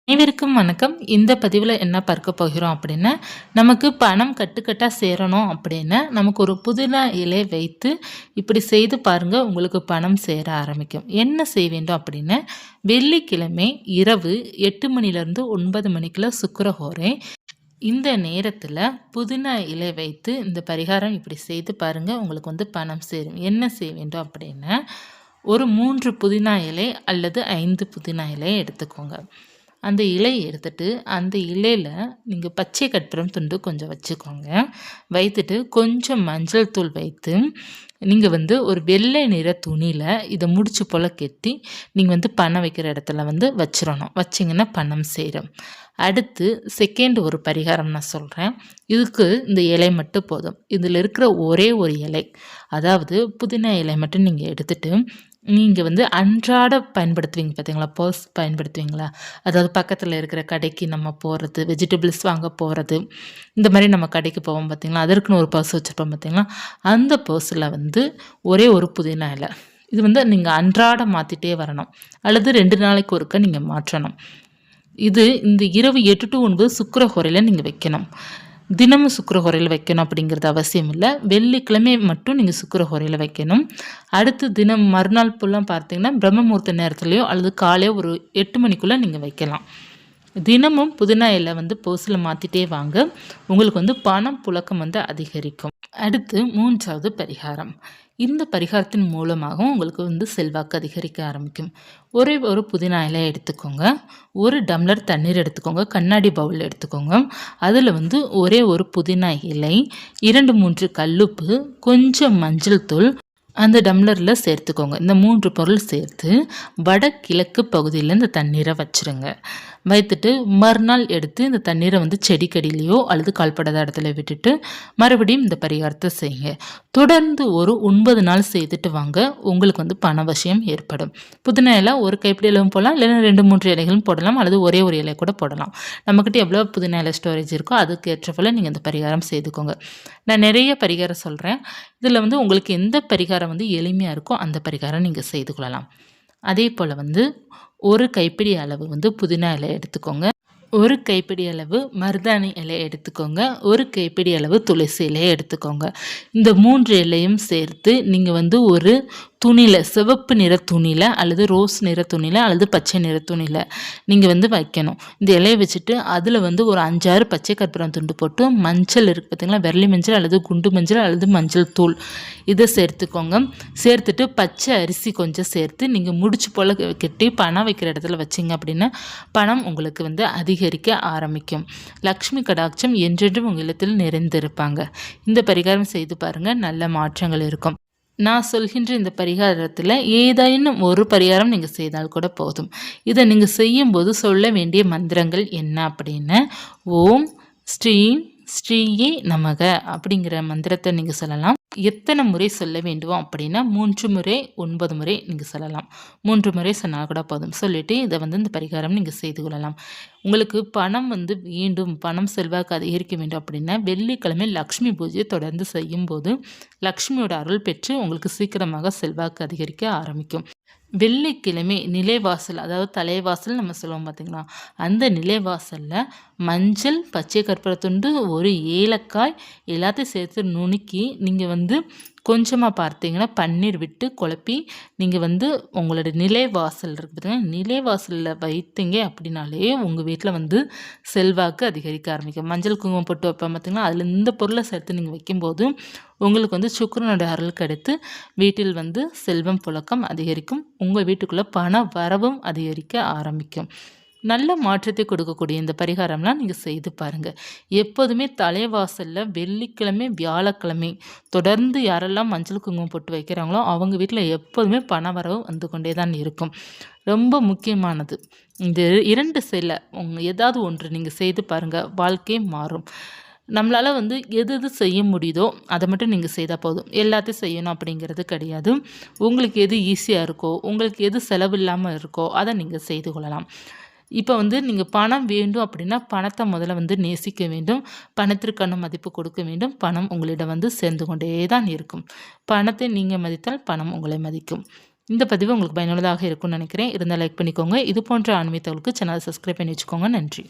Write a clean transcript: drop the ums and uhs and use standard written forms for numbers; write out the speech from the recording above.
அனைவருக்கும் வணக்கம். இந்த பதிவில் என்ன பார்க்க போகிறோம் அப்படின்னா, நமக்கு பணம் கட்டுக்கட்டாக சேரணும் அப்படின்னா நமக்கு ஒரு புதினா இலை வைத்து இப்படி செய்து பாருங்கள், உங்களுக்கு பணம் சேர ஆரம்பிக்கும். என்ன செய்ய வேண்டும் அப்படின்னா, வெள்ளிக்கிழமை இரவு 8 மணிலேருந்து 9 மணிக்குள்ள சுக்கிரஹோரை. இந்த நேரத்தில் புதினா இலை வைத்து இந்த பரிகாரம் இப்படி செய்து பாருங்கள், உங்களுக்கு பணம் சேரும். என்ன செய்ய வேண்டும் அப்படின்னா, ஒரு 3 புதினா இலை அல்லது 5 புதினா இலை எடுத்துக்கோங்க. அந்த இலையை எடுத்துட்டு அந்த இலையில் நீங்கள் பச்சை கற்பூரம் துண்டு கொஞ்சம் வச்சுக்கோங்க. வைத்துட்டு கொஞ்சம் மஞ்சள் தூள் வைத்து நீங்கள் ஒரு வெள்ளை நிற துணியில் இதை முடிச்சு போல் கெட்டி நீங்கள் பணம் வைக்கிற இடத்துல வச்சிடணும். வச்சிங்கன்னா பணம் சேரும். அடுத்து செகண்ட் ஒரு பரிகாரம் நான் சொல்கிறேன். இதுக்கு இந்த இலை மட்டும் போதும். இதில் இருக்கிற ஒரே ஒரு இலை, அதாவது புதினா இலை மட்டும் நீங்கள் எடுத்துகிட்டு நீங்கள் அன்றாட பயன்படுத்துவீங்க பார்த்தீங்களா, பர்ஸ் பயன்படுத்துவீங்களா, அதாவது பக்கத்தில் இருக்கிற கடைக்கு நம்ம போகிறது, வெஜிடபிள்ஸ் வாங்க போகிறது, இந்த மாதிரி நம்ம கடைக்கு போவோம் பார்த்தீங்களா, அதற்குன்னு ஒரு பர்ஸ் வச்சுருப்போம் பார்த்தீங்களா, அந்த பர்ஸில் ஒரே ஒரு புதினா இலை. இது நீங்கள் அன்றாட மாற்றிட்டே வரணும், அல்லது 2 நாளைக்கு ஒருக்க நீங்கள் மாற்றணும். இது இந்த இரவு 8 to 9 சுக்கிரஹோரையில் நீங்கள் வைக்கணும். தினமும் சுக்கிரஹோரையில் வைக்கணும் அப்படிங்கிறது அவசியம் இல்லை. வெள்ளிக்கிழமை மட்டும் நீங்கள் சுக்கிரஹோரையில் வைக்கணும். அடுத்து தினம் மறுநாள் ஃபுல்லாக பார்த்தீங்கன்னா பிரம்ம முகூர்த்த நேரத்துலையோ அல்லது காலையோ ஒரு 8 மணிக்குள்ளே நீங்கள் வைக்கலாம். தினமும் புதினா இலை பர்ஸில் மாற்றிட்டே வாங்க, உங்களுக்கு பணம் புழக்கம் அதிகரிக்கும். அடுத்து 3வது பரிகாரம். இந்த பரிகாரத்தின் மூலமாகவும் உங்களுக்கு செல்வாக்கு அதிகரிக்க ஆரம்பிக்கும். ஒரே ஒரு புதினா இலை எடுத்துக்கோங்க. 1 டம்ளர் தண்ணீர் எடுத்துக்கோங்க. கண்ணாடி பவுல் எடுத்துக்கோங்க. அதில் ஒரே ஒரு புதினா இலை, 2-3 கல்லுப்பு, கொஞ்சம் மஞ்சள் தூள் அந்த டம்ளரில் சேர்த்துக்கோங்க. இந்த 3 பொருள் சேர்த்து வடகிழக்கு பகுதியில் இந்த தண்ணீரை வச்சுருங்க. வைத்துட்டு மறுநாள் எடுத்து இந்த தண்ணீரை செடிக்கடியிலையோ அல்லது கால்படாத இடத்துல விட்டுட்டு மறுபடியும் இந்த பரிகாரத்தை செய்யுங்க. தொடர்ந்து ஒரு 9 நாள் செய்துட்டு வாங்க, உங்களுக்கு பணவசியம் ஏற்படும். புதினா இலை ஒரு கைப்பிடி இலையும் போடலாம், இல்லைன்னா 2-3 இலைகளும் போடலாம், அல்லது ஒரே ஒரு இலை கூட போடலாம். நம்மக்கிட்ட எவ்வளோ புதினா இலை ஸ்டோரேஜ் இருக்கோ அதுக்கு ஏற்றபோல் நீங்கள் இந்த பரிகாரம் செய்துக்கோங்க. நான் நிறைய பரிகாரம் சொல்கிறேன். இதில் உங்களுக்கு எந்த பரிகாரம் எளிமையாக இருக்கோ அந்த பரிகாரம் நீங்கள் செய்து கொள்ளலாம். அதே போல் ஒரு கைப்பிடி அளவு புதினா இலை எடுத்துக்கோங்க. ஒரு கைப்பிடி அளவு மருதாணி இலையை எடுத்துக்கோங்க. ஒரு கைப்பிடி அளவு துளசி இலையை எடுத்துக்கோங்க. இந்த 3 இலையும் சேர்த்து நீங்கள் ஒரு துணியில், சிவப்பு நிற துணியில் அல்லது ரோஸ் நிற துணியில் அல்லது பச்சை நிற துணியில் நீங்கள் வைக்கணும். இந்த இலையை வச்சுட்டு அதில் ஒரு 5-6 பச்சை கற்பூரம் துண்டு போட்டு மஞ்சள் இருக்குது பார்த்திங்களா, வெள்ளை மஞ்சள் அல்லது குண்டு மஞ்சள் அல்லது மஞ்சள் தூள் இதை சேர்த்துக்கோங்க. சேர்த்துட்டு பச்சை அரிசி கொஞ்சம் சேர்த்து நீங்கள் முடிச்சு போல் கட்டி பணம் வைக்கிற இடத்துல வச்சிங்க அப்படின்னா பணம் உங்களுக்கு அதிகரிக்க ஆரம்பிக்கும். லக்ஷ்மி கடாட்சம் என்றென்றும் உங்கள் இல்லத்தில் நிறைந்திருப்பாங்க. இந்த பரிகாரம் செய்து பாருங்கள், நல்ல மாற்றங்கள் இருக்கும். நான் சொல்கின்ற இந்த பரிகாரத்தில் ஏதாயினும் ஒரு பரிகாரம் நீங்கள் செய்தால் கூட போதும். இதை நீங்கள் செய்யும்போது சொல்ல வேண்டிய மந்திரங்கள் என்ன அப்படின்னா, ஓம் ஸ்ரீம் ஸ்ரீயே நமக அப்படிங்கிற மந்திரத்தை நீங்கள் சொல்லலாம். எத்தனை முறை சொல்ல வேண்டும் அப்படின்னா 3 முறை 9 முறை நீங்கள் சொல்லலாம். 3 முறை சொன்னால் கூட போதும். சொல்லிவிட்டு இதை இந்த பரிகாரம் நீங்கள் செய்து கொள்ளலாம். உங்களுக்கு பணம் வேண்டும், பணம் செல்வாக்கு அதிகரிக்க வேண்டும் அப்படின்னா வெள்ளிக்கிழமை லக்ஷ்மி பூஜையை தொடர்ந்து செய்யும்போது லக்ஷ்மியோட அருள் பெற்று உங்களுக்கு சீக்கிரமாக செல்வாக்கு அதிகரிக்க ஆரம்பிக்கும். வெள்ளிக்கிழமை நிலைவாசல், அதாவது தலைவாசல் நம்ம சொல்லுவோம் பார்த்திங்களா, அந்த நிலைவாசலில் மஞ்சள், பச்சை கற்பூரத்துண்டு, ஒரு ஏலக்காய் எல்லாத்தையும் சேர்த்து நுணுக்கி நீங்கள் கொஞ்சமாக பார்த்தீங்கன்னா பன்னீர் விட்டு குழப்பி நீங்கள் உங்களோட நிலைவாசல் இருக்குது பார்த்திங்கன்னா, நிலைவாசலில் வைத்தீங்க அப்படின்னாலே உங்கள் வீட்டில் செல்வாக்கு அதிகரிக்க ஆரம்பிக்கும். மஞ்சள் குங்குமம் போட்டு வைப்போம் பார்த்திங்களா, அதில் இந்த பொருளை சேர்த்து நீங்கள் வைக்கும்போது உங்களுக்கு சுக்கிரனோட அருள் கிடைத்து வீட்டில் செல்வம் புழக்கம் அதிகரிக்கும். உங்கள் வீட்டுக்குள்ளே பண வரவும் அதிகரிக்க ஆரம்பிக்கும். நல்ல மாற்றத்தை கொடுக்கக்கூடிய இந்த பரிகாரம்லாம் நீங்கள் செய்து பாருங்கள். எப்போதுமே தலைவாசலில் வெள்ளிக்கிழமை, வியாழக்கிழமை தொடர்ந்து யாரெல்லாம் மஞ்சள் குங்குமம் போட்டு வைக்கிறாங்களோ அவங்க வீட்டில் எப்போதுமே பண வரவு வந்து கொண்டே தான் இருக்கும். ரொம்ப முக்கியமானது. இந்த 2 செயலை ஏதாவது ஒன்று நீங்கள் செய்து பாருங்கள், வாழ்க்கை மாறும். நம்மளால் எது எது செய்ய முடியுதோ அதை மட்டும் நீங்கள் செய்தால் போதும். எல்லாத்தையும் செய்யணும் அப்படிங்கிறது கிடையாது. உங்களுக்கு எது ஈஸியாக இருக்கோ, உங்களுக்கு எது செலவு இல்லாமல் இருக்கோ அதை நீங்கள் செய்து கொள்ளலாம். இப்போ நீங்கள் பணம் வேண்டும் அப்படின்னா பணத்தை முதல்ல நேசிக்க வேண்டும். பணத்திற்கான மதிப்பு கொடுக்க வேண்டும். பணம் உங்களிடம் சேர்ந்து கொண்டே தான் இருக்கும். பணத்தை நீங்கள் மதித்தால் பணம் உங்களை மதிக்கும். இந்த பதிவு உங்களுக்கு பயனுள்ளதாக இருக்கும்னு நினைக்கிறேன். இருந்தால் லைக் பண்ணிக்கோங்க. இது போன்ற ஆன்மீக தகவலுக்கு சேனலை சப்ஸ்கிரைப் பண்ணி வச்சுக்கோங்க. நன்றி.